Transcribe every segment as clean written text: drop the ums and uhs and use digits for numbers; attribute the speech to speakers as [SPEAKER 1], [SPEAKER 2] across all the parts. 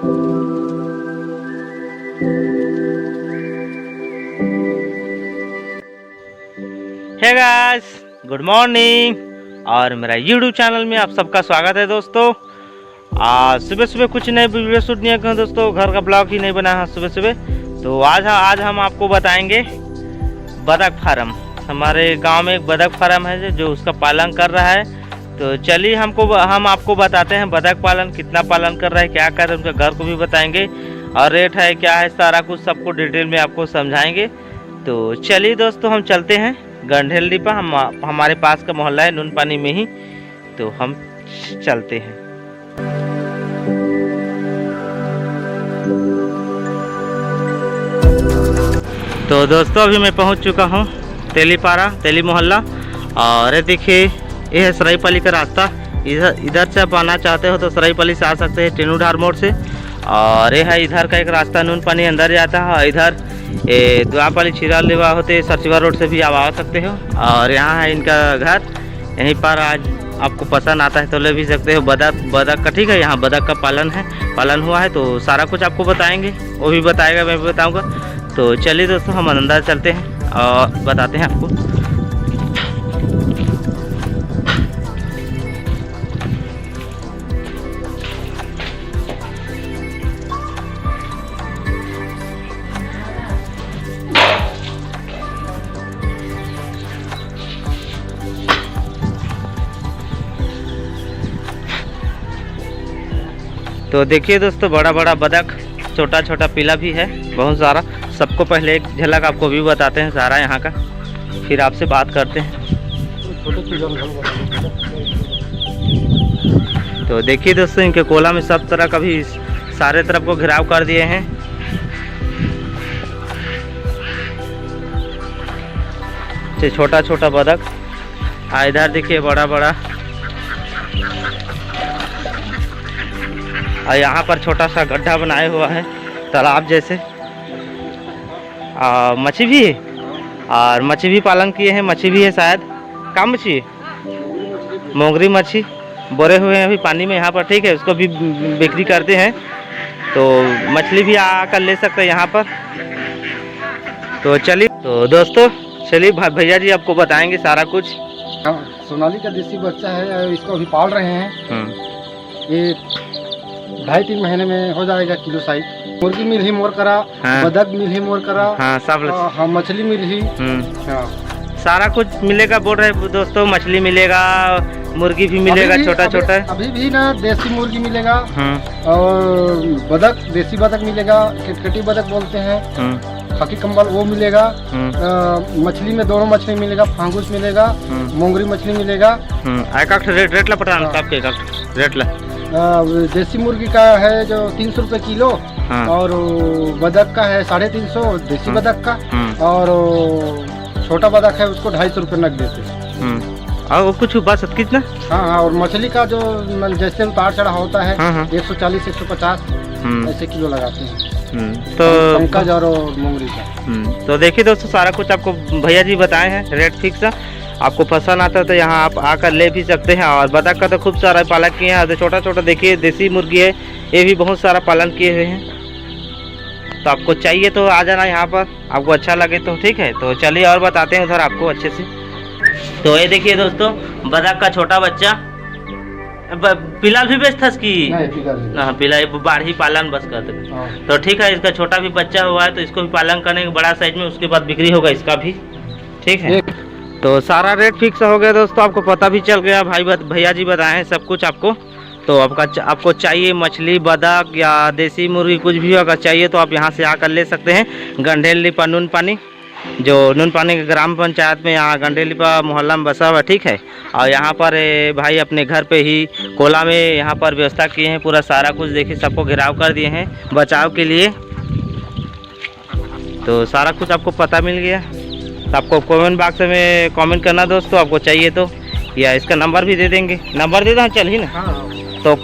[SPEAKER 1] Hey guys, good morning. और मेरा YouTube channel में आप सबका स्वागत है दोस्तों। आज सुबह सुबह कुछ नए वीडियो शूट नहीं किया दोस्तों, घर का ब्लॉग ही नहीं बना है सुबह सुबह। तो आज हम आपको बताएंगे बतख फार्म। हमारे गांव में एक बतख फार्म है जो उसका पालन कर रहा है। तो चलिए हम आपको बताते हैं बतख पालन कितना पालन कर रहा है, क्या कर रहा है, उनका घर को भी बताएंगे और रेट है क्या है, सारा कुछ सबको डिटेल में आपको समझाएंगे। तो चलिए दोस्तों, हम चलते हैं गंढेल डिपा। हमारे पास का मोहल्ला है नून पानी में ही, तो हम चलते हैं। तो दोस्तों, अभी मैं पहुंच चुका हूं तेली मोहल्ला। और ये देखिए, ये है सरायपाली का रास्ता। इधर से आप आना चाहते हो तो सरायपाली से आ सकते हैं, टेनूढार मोड़ से। और ये है इधर का एक रास्ता, नून पानी अंदर जाता है। और इधर द्वापाली छिरालेवा होते सरसिवा रोड से भी आप आ सकते हो। और यहाँ है इनका घर, यहीं पर आज आपको पसंद आता है तो ले भी सकते हो। बतख का, ठीक है, यहाँ बतख का पालन हुआ है। तो सारा कुछ आपको बताएंगे, वो भी बताएगा, मैं भी बताऊँगा। तो चलिए दोस्तों, हम अंदर चलते हैं और बताते हैं आपको। तो देखिए दोस्तों, बड़ा बड़ा बतख, छोटा छोटा पीला भी है, बहुत सारा। सबको पहले एक झलक आपको भी बताते हैं सारा यहाँ का, फिर आपसे बात करते हैं। तो देखिए दोस्तों, इनके कोला में सब तरह का भी सारे तरफ को घेराव कर दिए हैं। छोटा छोटा बतख, इधर देखिए बड़ा बड़ा। और यहाँ पर छोटा सा गड्ढा बनाया हुआ है तालाब जैसे। मछली भी है, और मछली भी पालन किए हैं। मछली भी है शायद, कम मछली, मोंगरी मछली बोरे हुए हैं अभी पानी में यहाँ पर, ठीक है। उसको भी बिक्री करते हैं, तो मछली भी आकर ले सकते हैं यहाँ पर। तो चलिए, तो दोस्तों चलिए भैया जी आपको बताएंगे सारा कुछ।
[SPEAKER 2] सोनाली का देसी बच्चा है, इसको अभी पाल रहे हैं। ये 2.5-3 महीने में हो जाएगा किलो साइज। मुर्गी मिल ही मोर करा,
[SPEAKER 1] हाँ।
[SPEAKER 2] बतख मिल ही मोर करा,
[SPEAKER 1] हाँ, सब
[SPEAKER 2] हाँ, मछली मिल ही, हाँ।
[SPEAKER 1] सारा कुछ मिलेगा बोल रहे दोस्तों। मछली मिलेगा, मुर्गी भी मिलेगा, छोटा छोटा।
[SPEAKER 2] अभी भी ना देसी मुर्गी मिलेगा, और बतख, देसी बतख मिलेगा, खिटखटी बतख बोलते हैं, खाकी कंबल वो मिलेगा। मछली में दोनों मछली मिलेगा, फांगुस मिलेगा, मोंगरी मछली मिलेगा।
[SPEAKER 1] रेट ला पता आपके रेट ला।
[SPEAKER 2] देसी मुर्गी का है जो 300 रुपये किलो,
[SPEAKER 1] हाँ। और
[SPEAKER 2] बतख का है 350 देसी बतख का, और छोटा बतख है उसको 250 रुपये नग देते।
[SPEAKER 1] और कुछ बस कितना?
[SPEAKER 2] हाँ, और मछली का जो जैसे उतार चढ़ा होता है, 140-150 ऐसे किलो लगाते हैं।
[SPEAKER 1] तो
[SPEAKER 2] पंकज और मोंगरी का।
[SPEAKER 1] तो देखिए दोस्तों, सारा कुछ आपको भैया जी बताए हैं, रेट फिक्स है। आपको पसंद आता है तो यहाँ आप आकर ले भी सकते हैं। और बतख का तो खूब सारा पालन किए हैं। तो छोटा छोटा देखिए देसी मुर्गी है, ये भी बहुत सारा पालन किए हुए हैं। तो आपको चाहिए तो आ जाना यहाँ पर, आपको अच्छा लगे तो, ठीक है। तो चलिए और बताते हैं उधर आपको अच्छे से। तो ये देखिए दोस्तों, बतख का छोटा बच्चा, पिला भी बेचता की? हाँ, पिला बाढ़ी पालन बस करते। तो ठीक है, इसका छोटा भी बच्चा हुआ है, तो इसको भी पालन करेंगे बड़ा साइज में, उसके बाद बिक्री होगा इसका भी, ठीक है। तो सारा रेट फिक्स हो गया दोस्तों, आपको पता भी चल गया, भैया जी बताए हैं सब कुछ आपको। तो आपको चाहिए मछली, बतख या देसी मुर्गी, कुछ भी अगर चाहिए तो आप यहाँ से आकर ले सकते हैं। गंढेल डिपा नून पानी, जो नून पानी के ग्राम पंचायत में यहाँ गंढेल डिपा मोहल्ला में बसा हुआ, ठीक है। और यहाँ पर भाई अपने घर पे ही कोला में यहाँ पर व्यवस्था किए हैं, पूरा सारा कुछ देखिए, सबको घेराव कर दिए हैं बचाव के लिए। तो सारा कुछ आपको पता मिल गया। तो आपको कमेंट बॉक्स में कमेंट करना दोस्तों, आपको चाहिए तो, या इसका नंबर भी दे देंगे। नंबर दे दें, चल ही ना। तो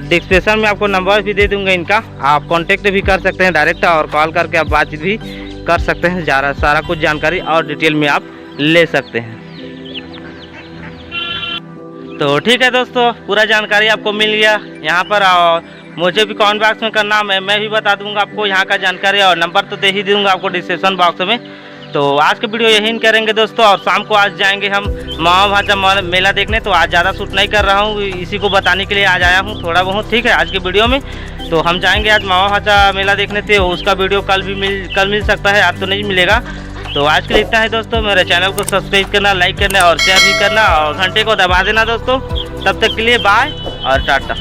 [SPEAKER 1] डिस्क्रिप्शन में आपको नंबर भी दे दूंगा इनका, आप कांटेक्ट भी कर सकते हैं डायरेक्ट, और कॉल करके आप बातचीत भी कर सकते हैं। सारा कुछ जानकारी और डिटेल में आप ले सकते हैं। तो ठीक है दोस्तों, पूरा जानकारी आपको मिल गया यहाँ पर। मुझे भी कमेंट बॉक्स में करना, मैं भी बता दूंगा आपको यहाँ का जानकारी, और नंबर तो दे ही दूंगा आपको डिस्क्रिप्शन बॉक्स में। तो आज के वीडियो यही करेंगे दोस्तों, और शाम को आज जाएंगे हम मामा भाचा मेला देखने। तो आज ज़्यादा शूट नहीं कर रहा हूँ, इसी को बताने के लिए आज आया हूँ थोड़ा बहुत, ठीक है, आज के वीडियो में। तो हम जाएंगे आज मामा भाचा मेला देखने थे, उसका वीडियो कल मिल सकता है, आज तो नहीं मिलेगा। तो आज के लिए इतना है दोस्तों, मेरे चैनल को सब्सक्राइब करना, लाइक करना और शेयर भी करना, और घंटे को दबा देना दोस्तों। तब तक के लिए बाय और टाटा।